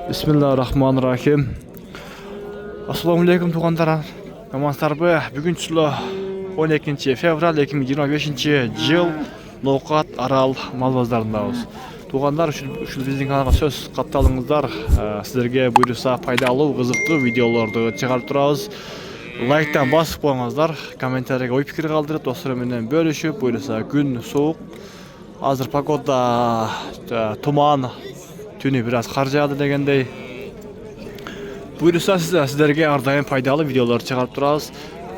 Bismillahirrahmanirrahim. Assalamu alaikum tuğanlar. Namanstarby. Bugün çülo 12 fevral 2025 yıl Nokat Aral Malbazlarındabız. Tuğanlar şu bizning kanalga söz kaptalыңыздар. Sizlerge buyursa пайдалуу, кызыктуу видеолорду чыгарып турабыз. Лайктан басып коюңуздар, комментарийге ой пикир калтырып, достор менен бөлүшүп, buyursa күн суук. Азыр погода туман, түнү biraz кар жаады дегендей. Buyursa sizlerge ардайым пайдалуу видеолор чыгарып турабыз.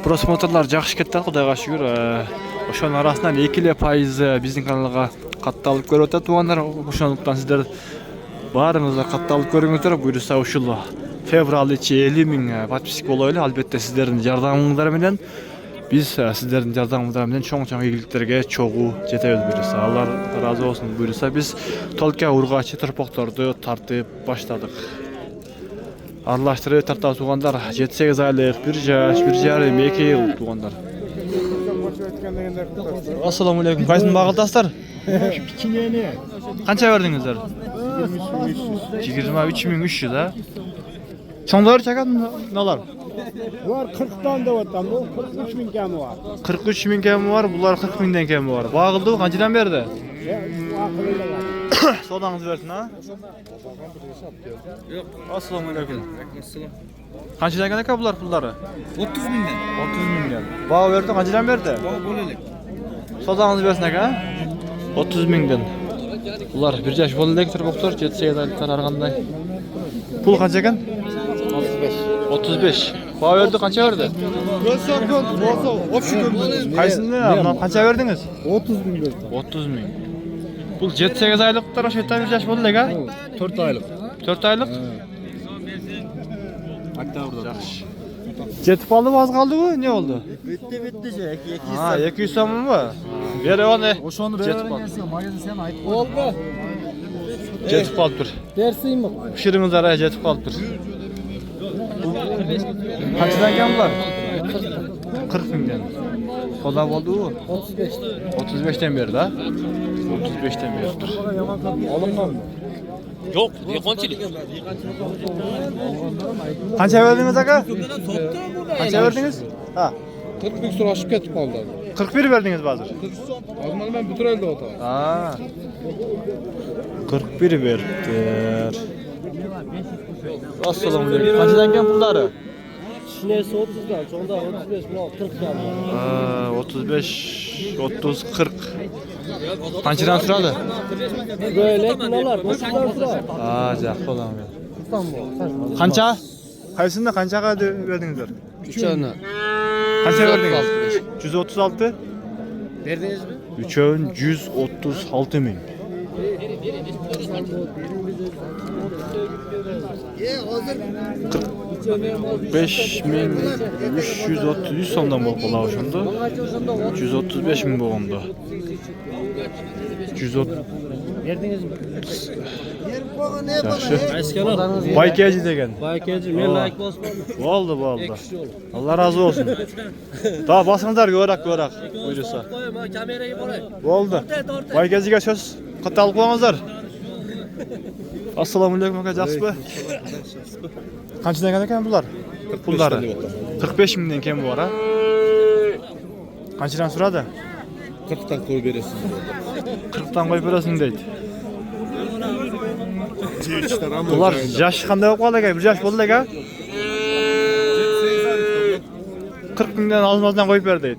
Просмотрлар жакшы кетти, Кудайга шүгүр. Ошонун арасынан 2% биздин каналга катталып көрүп атат тугандар. Ошондуктан сиздер баарыңыздар катталып көрүңүздөр. Buyursa ушул февраль ичи 50 000 подписчик болойлу. Албетте сиздердин жардамыңыздар менен биз сиздердин жардамыңыздар менен чоң ийгиликтерге чогуу жетебиз. Buyursa Аллар ыраазы болсун. Buyursa биз толка ургачы тырпокторду тартып баштадык. Аралаштырып тартабыз тугандар. 7-8 айлык, 1 жаш, 1 жарым, 2 жыл тугандар. Ассаламу алейкум. Кайсын багылдастар? Кичинени. Канча бердиңиздер? 23.300 да. Чоңдор чакан налар? Булар 40 деп атам, бул 43 000 кеми бар. 43 000 кеми бар, булар 40 000 кеми бар. Багылды канчадан берди? Содаңыз берсин, а? Ассаламу алейкум. Канчадан экен экен булар пулдары? 30 000'den. 30 000. Баа берди, канчадан берди? Baba bol elek. Содаңыз берсин экен, а? 30 000'den. Булар 1 жаш болду элек турбоктор, 7-8 айлыктар ар кандай. Пул канча экен? 35. Баа берди, канча берди? Кайсыны? Мына канча бердиңиз? 30 000 берdim. 30 000. Бул 7-8 айлыктар ошо 1 жаш болду элек, а? 4 aylık. 4 айлык? Жакшы. Жетип калдыбы, аз калдыбы? Эмне болду? Bitti же, 200 соммунбу? Бер оны. Ошону Жетип калды. магазин сен айтып болду. Жетип калыптыр. Берсейми? Пишириңиздер, жетип калыптыр. Канчадан экен булар? 40 000'den. Кода болдубу? 35. 35'ten berdi, ha? 35'ten berdi. Alıngan mı? Yok, yıkançılık. Kança verdiniz aka? Kança verdiniz? Ha. 40 bin sonra aşıp ketip kaldı. 41 verdiniz bazı. Azmalı ben bütün elde otar. Aa. 41 verdiler. Assalamu alaikum. Kançadan eken pulları? Şinesi 30'dan, sonunda 35 bu 40 tane. 35, 30, 40. Kançadan suradı? Böyle kınalar, 30'dan sıra. Aa, jak olam. İstanbul. Kança? Kaysında kançaga verdinizler? 3 tane. Kança verdiniz? 136. Verdiniz mi? 3'ün 136 000. 5.330 somdan bolup bola ошондо. 135 000 болгондо. 130. Verdiniz mi? Жакшы. Байкежи деген. Baykeci, men layık bosman. Болду. Алла ыраазы болсун. Да, басыңыздар көбүрөөк. Буйрса. Kamerayı boray. Болду. Байкежиге сөз катталып коюңуздар. Ассаламу алейкум ака, жакшысызбы? Канчадан экен булар? Пулдары 45 000'den кем бар, а? Канчадан сурады? 40'tan koy veresin. 40'tan koy бересиң дейт. Булар жаш кандай болуп калды экен? 1 жаш болду элек, а? 40 000'den алмаздан коюп бер дейт.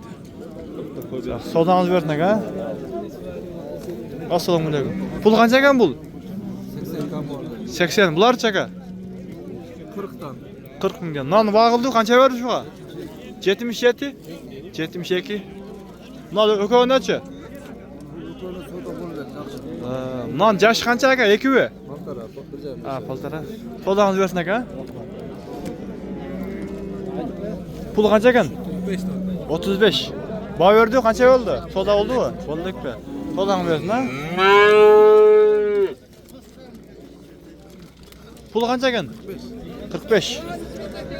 Содаңыз берсин экен, а? Ассаламу алейкум. Пул канча экен бул? 80. Булар чака? 40'tan. 40 000'den. Нан багылды, канча берди шуга? 77? 72? Мына экөөнөчү? Нан жаш канча экен? 2бі? Полтора. Содаңыз берсин экен, а? Пул канча экен? 35. Баа берди, канча болду? Сода болдубу? Болду экен. Содаңыз берсин, а? Пул канча экен? 45.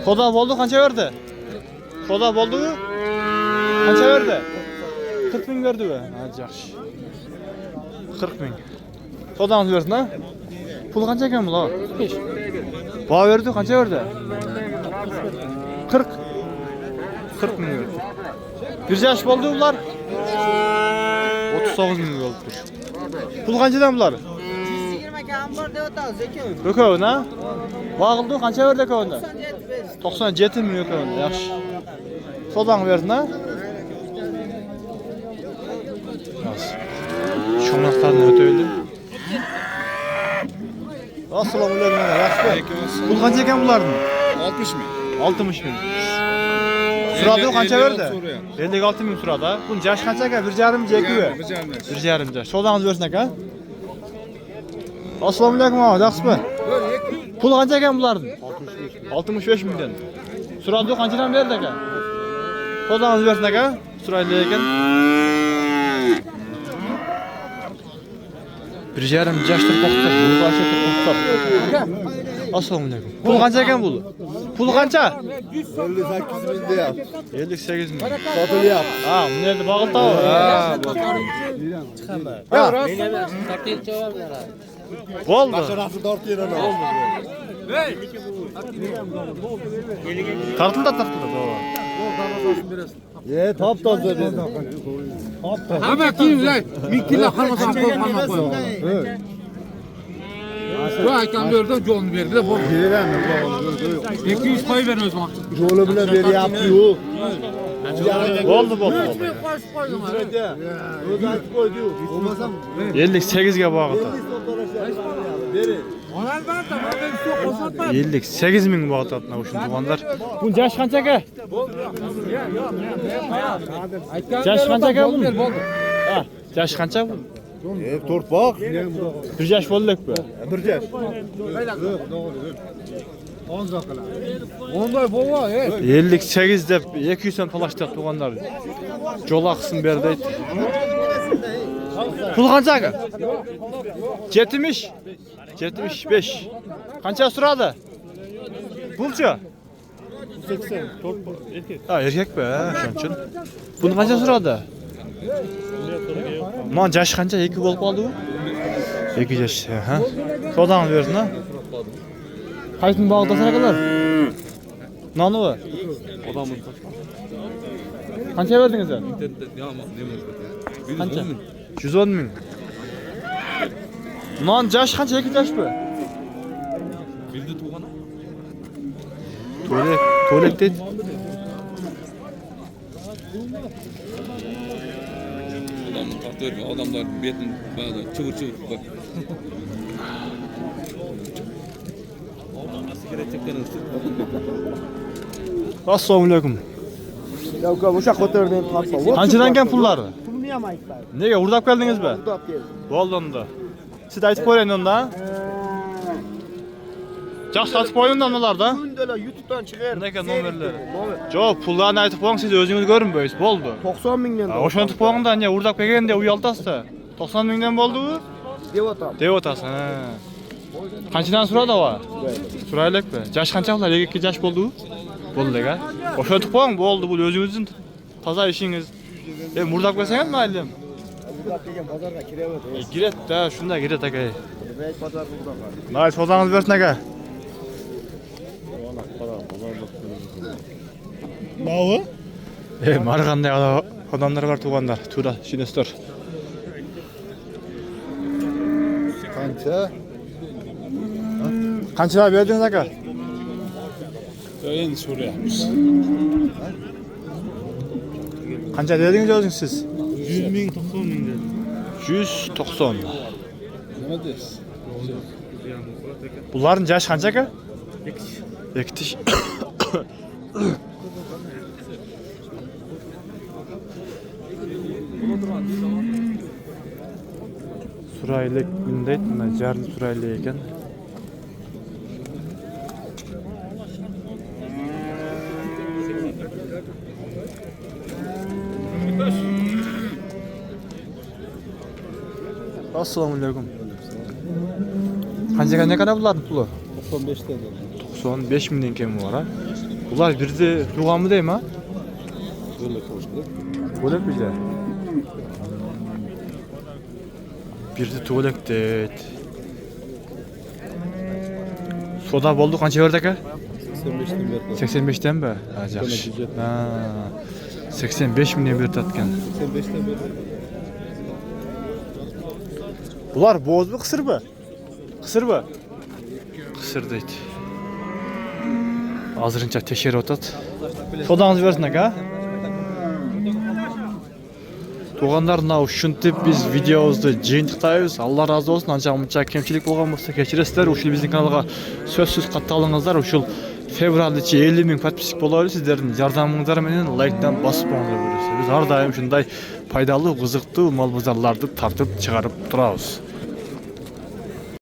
Сода болду, канча берди? Сода болдубу? Канча берди? 40 000 бердиби? А, жакшы. 40 000. Содаңыз берсин, а? Pul kança ekan bu? 45. Baha verdi, kança verdi? 40. 40 ming verdi. Bir yaş boldu bular? 39 ming boluptur. Pul kançadan bular? 120 kam bor deb o'tamiz ekan. Ökövün ha? Bağıldı, kança verdi ökövünde? 97 ming ökövünde, yaxşı. Sodan verdin ha? Şomlaqlarını öteydi. Assalamu alaykum. Yaxşı. Pul kança ekan bularning? 60 ming. 60 ming. Suradi kança verdi? 56 ming suradi. Bunun yaş kança ekan? 1,5 jeki mi? 1,5 yaş. Sodangiz bersin aka. Assalamu alaykum abi, yaxshimi? Pul kança ekan bularning? 65 mingdan. Suradi kanchadan berdi aka? Sodangiz bersin aka. Surayli ekan. 1,5 yaştır qoqtar. Bu başa qoqtar. Assalamu alaykum. Pul kança ekan bu? Pul kança? 58 ming deyap. 58 ming. Sotilyap. Ha, bu yerda bağıldı o. Ha, bu. Bo'ldi. Basharasi tortib yana oldu. Tartıldı. Ye, top toza dedi. Ama kim lan? Mikilla kalmasan korkma koy. Bu aytan verdim, yolunu verdi de bu. Girelim mi? 200 pay ver özüm hakkı. Yolu bile beri yaptı yok. Oldu. Koş koydum ha. Öz açıp koydu. Olmasam 58 ga bağıldı. beri. Onlar var da ben bir şey koşatmam. 58 ming bağıldı atına uşun tuğanlar. Bunun yaş kança ka? Yaş kança ka bunun? Ha, yaş kança bu? Torpaq. Bir yaş bolduk bu. Bir yaş. Onday baba, 58 dep 200 son talaştı tuğanlar. Jolaqsın berdi. Pul kança ka? 70. 75. Kança suradı? Pulça? 80. Ha, erkek be, şunçun. Bunu kança suradı? Man yaş kança 2 bolup aldı bu? 2 yaş, ha. Sodan versin ha. Qaysin bağdasan kadar? Nanı bu? Odamın. Kança verdiniz ya? Kança? 110 ming. Nan yaş kança 2 yaş bu? Bildi tuğana. Tuvalet dedi. Adamın tahtı vermiyor. Adamlar betin bağda çıvır bak. Sigara çekten ısıt. Assalamu alaykum. Yok yok uşaq ko'tardim qapsa. Qanchadan kelgan pullari? Pulni ham aytmadi. Nega urdab keldingizmi? Urdab keldi. Bo'ldi unda. Siz aytib qo'ying unda. Yaxshi sotib qo'ying unda ularda. Kundalar YouTube'dan chiqar. Nega nomerlari? Yo'q, pullarni aytib qo'ying, siz o'zingiz ko'rinmaysiz. Bo'ldi. 90 mingdan. O'shani qo'yingda, ne urdab kelganda uyaltasizda. 90 mingdan bo'ldi u? Devotam. Deb o'tasiz. Ha. Qanchadan so'radi o? So'raylikmi? Yash qancha ular? 2 yash bo'ldi u? Bo'ldi-ga. O'shani qo'ying, bo'ldi. Bu o'zingizning toza ishingiz. Murdab kelsangiz mayli. Urdab kelgan bozorga kiryapti. Giret-da, shunda giret aka. Demak bozor burada var. Nay, sodangiz bersin aka. Navi? Mana qanday odamlar bor tuğanlar. Tura, shinestor. Qancha? Qanchalar berdingiz aka? Endi so'rayapmiz. Qancha dedingiz o'zingiz siz? 100 ming, 90 ming dedi. 190. Nima deysiz? Bularning yashi qancha aka? 2 tish. Suraylik bunday, mana jarli surayli ekan. Assalomu alaykum. Qanchaga ne kadar bularning puli? 95 dedi. 95 mingdan kam bor ha. Ular birde tug'anmi deymi? Bo'lak bizlar. Birde tug'alak deydi. Soda boldu kança berdi aka? 85'ten berdi. 85'ten mi? Ha, yaxşı. Ha. 85 milyon berdi atkan. 85'ten berdi. Bular boz mu, kısır mı? Kısır mı? Kısır deydi. Azırınca teşeri otat. Sodağınızı versin aka. Туғандар, мынау ушинтип биз видеобузду жыйынтыктайбыз. Алла разы болсун. Анча мынча кемчилик болгон болсо кечиресиздер. Ушул биздин каналга сөзсүз катталыңыздар. Ушул февралда 50 000 подписчик болобуз. Сиздердин жардамыңыздар менен лайктан басып коюңуздар. Биз ар дайым ушундай пайдалуу, кызыктуу мал базарларды тартып чыгарып турабыз.